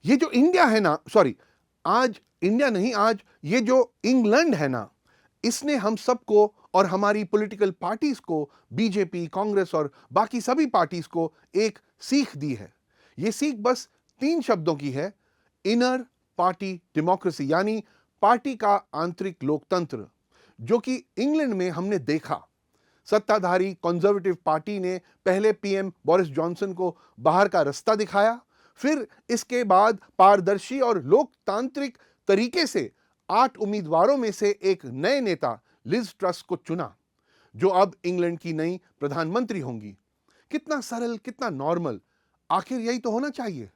ये जो इंडिया है ना, सॉरी, आज इंडिया नहीं, आज ये जो इंग्लैंड है ना, इसने हम सबको और हमारी पॉलिटिकल पार्टीज को, बीजेपी, कांग्रेस और बाकी सभी पार्टीज को एक सीख दी है। ये सीख बस 3 शब्दों की है, इनर पार्टी डेमोक्रेसी, यानी पार्टी का आंतरिक लोकतंत्र, जो कि इंग्लैंड में हमने देखा। सत्ताधारी कंजर्वेटिव पार्टी ने पहले पीएम बोरिस जॉनसन को बाहर का रास्ता दिखाया, फिर इसके बाद पारदर्शी और लोकतांत्रिक तरीके से 8 उम्मीदवारों में से एक नए नेता लिज ट्रस को चुना, जो अब इंग्लैंड की नई प्रधानमंत्री होंगी। कितना सरल, कितना नॉर्मल, आखिर यही तो होना चाहिए।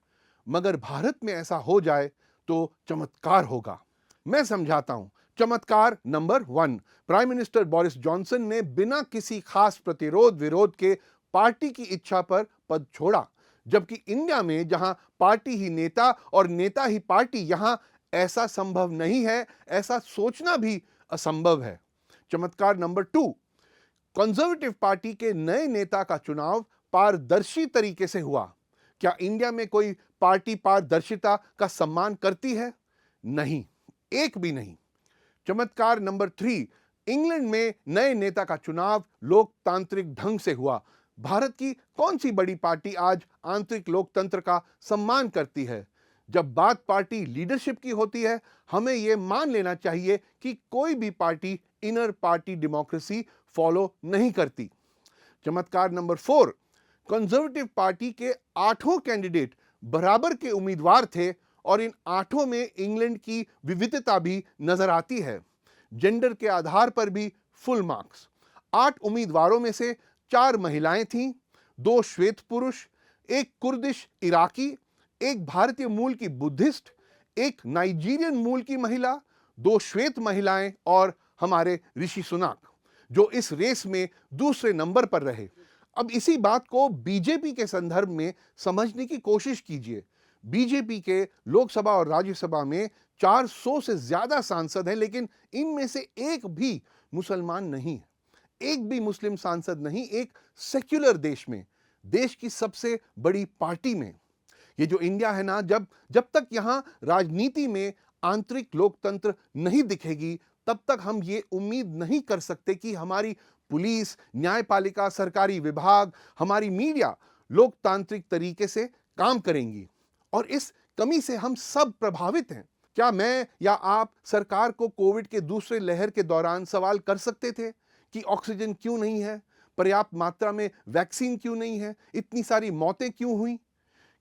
मगर भारत में ऐसा हो जाए तो चमत्कार होगा। मैं समझाता हूं। चमत्कार number 1, prime minister Boris Johnson ने बिना किसी खास प्रतिरोध विरोध के पार्टी की इच्छा पर पद छोड़ा, जबकि इंडिया में जहां पार्टी ही नेता और नेता ही पार्टी, यहां ऐसा संभव नहीं है, ऐसा सोचना भी असंभव है। चमत्कार नंबर 2, कंजर्वेटिव पार्टी के नए नेता का चुनाव पारदर्शी तरीके से हुआ। क्या इंडिया में कोई पार्टी पारदर्शिता का सम्मान करती है? नहीं, एक भी नहीं। चमत्कार नंबर 3, इंग्लैंड में नए नेता का चुनाव लोकतांत्रिक ढंग से हुआ। भारत की कौन सी बड़ी पार्टी आज आंतरिक लोकतंत्र का सम्मान करती है? जब बात पार्टी लीडरशिप की होती है, हमें यह मान लेना चाहिए कि कोई भी party inner party democracy follow नहीं करती। चमत्कार नंबर 4, कंजर्वेटिव पार्टी के 8 कैंडिडेट बराबर के उम्मीदवार थे और इन 8 में इंग्लैंड की विविधता भी नजर आती है। जेंडर के आधार पर भी फुल मार्क्स। 8 उम्मीदवारों में से 4 महिलाएं थीं, 2 श्वेत पुरुष, एक कुर्दिश इराकी, एक भारतीय मूल की बुद्धिस्ट, एक नाइजीरियन मूल की महिला, 2 श्वेत महिलाएं और हमारे ऋषि सुनाक, जो इस रेस में दूसरे नंबर पर रहे। अब इसी बात को बीजेपी के संदर्भ में समझने की कोशिश कीजिए। बीजेपी के लोकसभा और राज्यसभा में 400 से ज्यादा सांसद हैं, लेकिन इनमें से एक भी मुसलमान नहीं है, एक भी मुस्लिम सांसद नहीं, एक सेक्युलर देश में, देश की सबसे बड़ी पार्टी में। ये जो इंडिया है ना, जब तक यहां राजनीति में आंतरिक लोकतंत्र नहीं दिखेगी, तब तक हम ये उम्मीद नहीं कर सकते कि हमारी पुलिस, न्यायपालिका, सरकारी विभाग, हमारी मीडिया लोकतांत्रिक तरीके से काम करेंगी। और इस कमी से हम सब प्रभावित हैं। क्या मैं या आप सरकार को कोविड के दूसरे लहर के दौरान सवाल कर सकते थे कि ऑक्सीजन क्यों नहीं है, पर्याप्त मात्रा में वैक्सीन क्यों नहीं है, इतनी सारी मौतें क्यों हुई?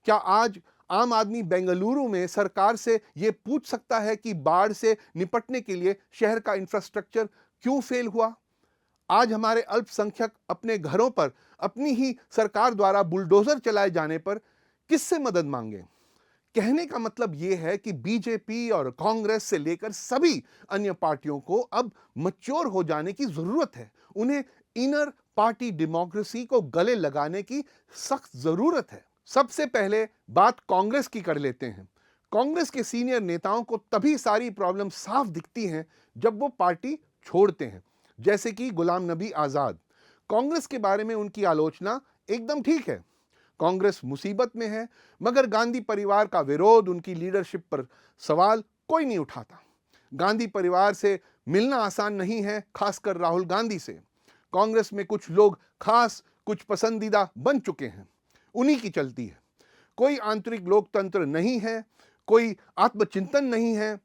क्या आज आम आदमी बेंगलुरु में सरकार से यह पूछ सकता है कि बाढ़ से निपटने के लिए शहर का इंफ्रास्ट्रक्चर क्यों फेल हुआ? आज हमारे अल्पसंख्यक अपने घरों पर अपनी ही सरकार द्वारा बुलडोजर चलाए जाने पर किससे मदद मांगे? कहने का मतलब यह है कि बीजेपी और कांग्रेस से लेकर सभी अन्य पार्टियों को अब मैच्योर हो जाने की जरूरत है। उन्हें इनर पार्टी डेमोक्रेसी को गले लगाने की सख्त जरूरत है। सबसे पहले बात कांग्रेस की कर लेते हैं। कांग्रेस के सीनियर नेताओं को तभी सारी प्रॉब्लम साफ दिखती हैं जब वो पार्टी छोड़ते हैं, जैसे कि गुलाम नबी आजाद। कांग्रेस के बारे में उनकी आलोचना एकदम ठीक है। कांग्रेस मुसीबत में है, मगर गांधी परिवार का विरोध, उनकी लीडरशिप पर सवाल कोई नहीं उठाता। गांधी परिवार से मिलना आसान नहीं है, खासकर राहुल गांधी से। कांग्रेस में कुछ लोग खास, कुछ पसंदीदा बन चुके हैं, उन्हीं की चलती है। कोई आंतरिक लोकतंत्र नहीं है, कोई आत्मचिंतन नहीं है।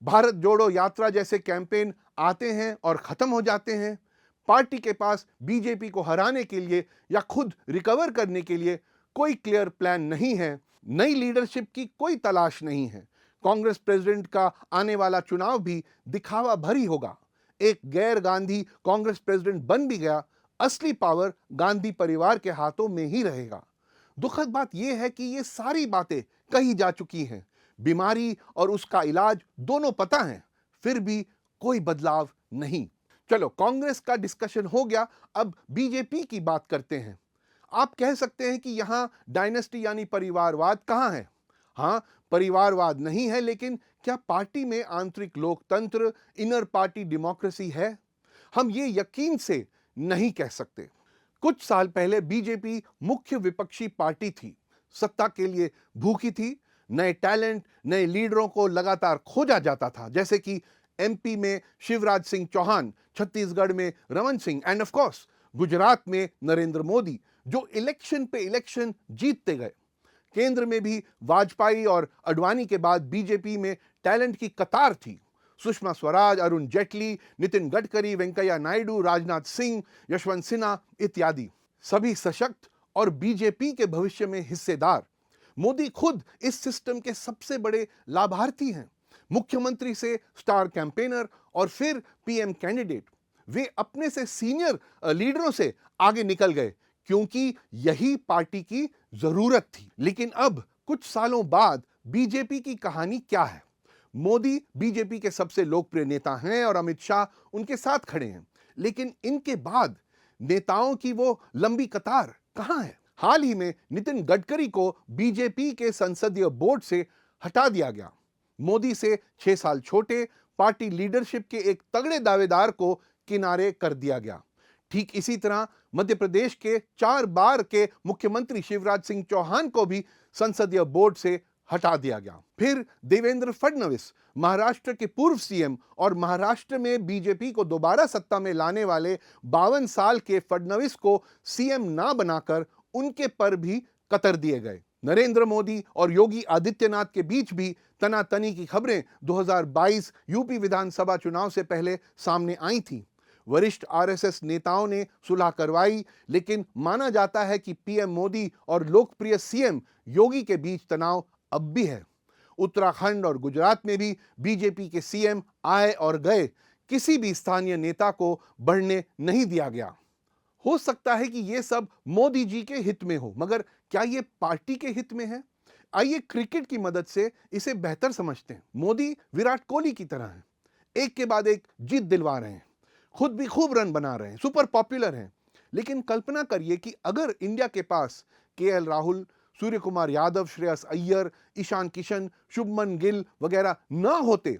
भारत जोड़ो यात्रा जैसे कैंपेन आते हैं और खत्म हो जाते हैं। पार्टी के पास बीजेपी को हराने के लिए या खुद रिकवर करने के लिए कोई क्लियर प्लान नहीं है। नई लीडरशिप की कोई तलाश नहीं है। कांग्रेस प्रेसिडेंट का आने वाला चुनाव भी दिखावा भरी होगा। एक गैर गांधी कांग्रेस प्रेसिडेंट बन भी गया, असली पावर गांधी परिवार के हाथों में ही रहेगा। दुखद बात यह है कि ये सारी बातें कही जा चुकी हैं, बीमारी और उसका इलाज दोनों पता हैं, फिर भी कोई बदलाव नहीं। चलो, कांग्रेस का डिस्कशन हो गया, अब बीजेपी की बात करते हैं। आप कह सकते हैं कि यहां डायनेस्टी यानी परिवारवाद कहां है? हां, परिवारवाद नहीं है, लेकिन क्या पार्टी में आंतरिक लोकतंत्र, इनर पार्टी डेमोक्रेसी है? हम ये यकीन से नहीं कह सकते। कुछ साल पहले बीजेपी मुख्य विपक्षी पार्टी थी, सत्ता के लिए भूखी थी, नए टैलेंट, नए लीडरों को लगातार खोजा जाता था, जैसे कि एमपी में शिवराज सिंह चौहान, छत्तीसगढ़ में Raman Singh end of course Gujarat में नरेंद्र मोदी, जो इलेक्शन पे इलेक्शन जीतते गए। केंद्र में भी वाजपेयी और अडवाणी के बाद बीजेपी में टैलेंट की कतार थी। सुषमा स्वराज, अरुण जेटली, नितिन गडकरी, वेंकैया नायडू, राजनाथ सिंह, यशवंत सिन्हा इत्यादि सभी सशक्त और बीजेपी के भविष्य में हिस्सेदार। मोदी खुद इस सिस्टम के सबसे बड़े लाभार्थी हैं। मुख्यमंत्री से स्टार कैंपेनर और फिर पीएम कैंडिडेट, वे अपने से सीनियर लीडरों से आगे निकल गए क्योंकि यही पार्टी की जरूरत थी। लेकिन अब कुछ सालों बाद बीजेपी की कहानी क्या है? मोदी बीजेपी के सबसे लोकप्रिय नेता हैं और अमित शाह उनके साथ खड़े हैं, लेकिन इनके बाद नेताओं की वो लंबी कतार कहां है? हाल ही में नितिन गडकरी को बीजेपी के संसदीय बोर्ड से हटा दिया गया। मोदी से 6 साल छोटे पार्टी लीडरशिप के एक तगड़े दावेदार को किनारे कर दिया गया। ठीक इसी तरह मध्य प्रदेश के 4 बार के मुख्यमंत्री शिवराज सिंह चौहान को भी संसदीय बोर्ड से हटा दिया गया। फिर देवेंद्र फडणवीस, महाराष्ट्र के पूर्व सीएम और महाराष्ट्र में बीजेपी को दोबारा सत्ता में लाने वाले 52 साल के फडणवीस को सीएम ना बनाकर उनके पर भी कतर दिए गए। नरेंद्र मोदी और योगी आदित्यनाथ के बीच भी तनातनी की खबरें 2022 यूपी विधानसभा चुनाव से पहले सामने आई थी। वरिष्ठ आरएसएस नेताओं ने सुलह करवाई, लेकिन माना जाता है कि पीएम मोदी और लोकप्रिय सीएम योगी के बीच तनाव अब भी है। उत्तराखंड और गुजरात में भी बीजेपी के सीएम आए और गए, किसी भी स्थानीय नेता को बढ़ने नहीं दिया गया। हो सकता है कि यह सब मोदी जी के हित में हो, मगर क्या यह पार्टी के हित में है? आइए क्रिकेट की मदद से इसे बेहतर समझते हैं। मोदी विराट कोहली की तरह हैं, एक के बाद एक जीत दिलवा रहे हैं, खुद भी खूब रन बना रहे हैं, सुपर पॉपुलर हैं। लेकिन कल्पना करिए कि अगर इंडिया के पास केएल राहुल, सूर्य कुमार यादव, श्रेयस अय्यर, ईशान किशन, शुभमन गिल वगैरह न होते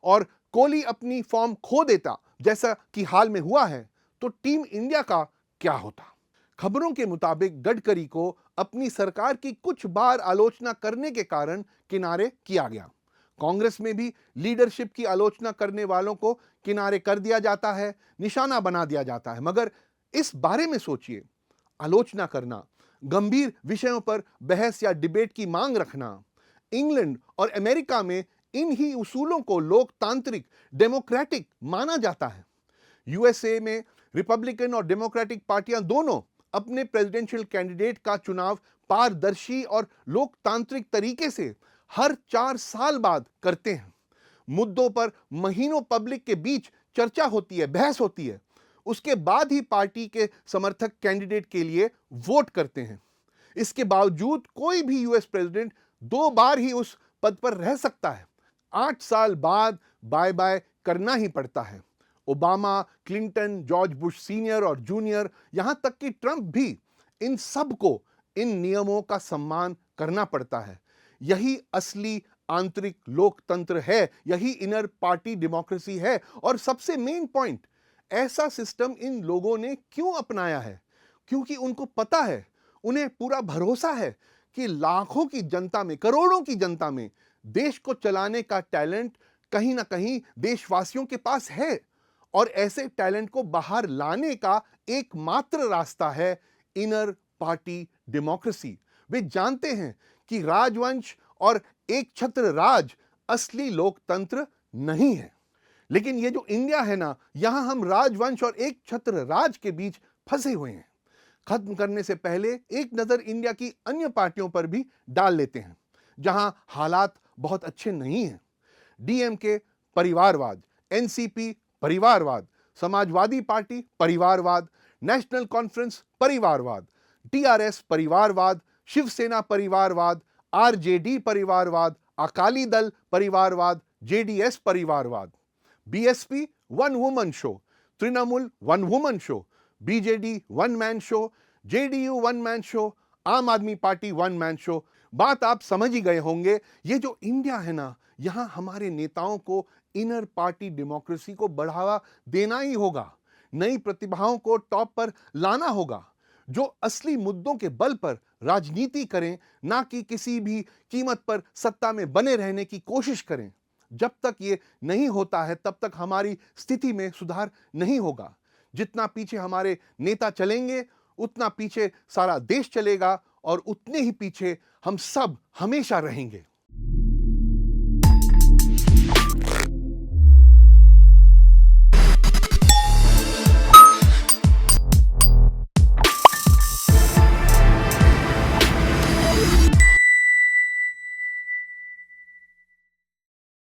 और कोहली अपनी फॉर्म खो देता, जैसा कि हाल में हुआ है, तो टीम इंडिया का क्या होता? खबरों के मुताबिक गडकरी को अपनी सरकार की कुछ बार आलोचना करने के कारण किनारे किया गया। कांग्रेस में भी लीडरशिप की आलोचना करने वालों को किनारे कर दिया जाता है, निशाना बना दिया जाता है। मगर इस बारे में सोचिए, आलोचना करना, गंभीर विषयों पर बहस या डिबेट की मांग रखना, इंग्लैंड और अमेरिका में इन ही उसूलों को लोकतांत्रिक, डेमोक्रेटिक माना जाता है। यूएसए में रिपब्लिकन और डेमोक्रेटिक पार्टियां दोनों अपने प्रेसिडेंशियल कैंडिडेट का चुनाव पारदर्शी और लोकतांत्रिक तरीके से हर 4 साल बाद करते हैं। मुद्दों पर महीनों पब्लिक के बीच चर्चा होती है, बहस होती है, उसके बाद ही पार्टी के समर्थक कैंडिडेट के लिए वोट करते हैं। इसके बावजूद कोई भी यूएस प्रेसिडेंट 2 बार ही उस पद पर रह सकता है। 8 साल बाद बाय बाय करना ही पड़ता है। Obama, Clinton, George Bush senior और जूनियर, यहां तक कि ट्रंप भी, इन सब को इन नियमों का सम्मान करना पड़ता है। यही असली आंतरिक लोकतंत्र है, यही इनर पार्टी डेमोक्रेसी है। और सबसे मेन पॉइंट, ऐसा सिस्टम इन लोगों ने क्यों अपनाया है? क्योंकि उनको पता है, उन्हें पूरा भरोसा है कि लाखों की जनता में, करोड़ों की जनता में देश को चलाने का टैलेंट कहीं ना कहीं देशवासियों के पास है। और ऐसे टैलेंट को बाहर लाने का एकमात्र रास्ता है इनर पार्टी डेमोक्रेसी। वे जानते हैं कि राजवंश और एक छत्र राज असली लोकतंत्र नहीं है। लेकिन ये जो इंडिया है ना, यहां हम राजवंश और एक छत्र राज के बीच फंसे हुए हैं। खत्म करने से पहले एक नजर इंडिया की अन्य पार्टियों पर भी डाल लेते हैं, जहां हालात बहुत अच्छे नहीं हैं। डीएमके परिवारवाद, एनसीपी परिवारवाद, समाजवादी पार्टी परिवारवाद, नेशनल कॉन्फ्रेंस परिवारवाद, टीआरएस परिवारवाद, शिवसेना परिवारवाद, आरजेडी परिवारवाद, अकाली दल परिवारवाद, जेडीएस परिवारवाद, BSP one woman show, Trinamool one woman show, BJD one man show, JDU one man show, आम आदमी पार्टी वन मैन शो। बात आप समझ ही गए होंगे। ये जो इंडिया है ना, यहां हमारे नेताओं को इनर पार्टी डेमोक्रेसी को बढ़ावा देना ही होगा, नई प्रतिभाओं को टॉप पर लाना होगा। जो असली मुद्दों के बल पर राजनीति करें, ना कि किसी भी कीमत पर सत्ता में बने रहने की कोशिश करें। जब तक ये नहीं होता है, तब तक हमारी स्थिति में सुधार नहीं होगा। जितना पीछे हमारे नेता चलेंगे, उतना पीछे सारा देश चलेगा और उतने ही पीछे हम सब हमेशा रहेंगे।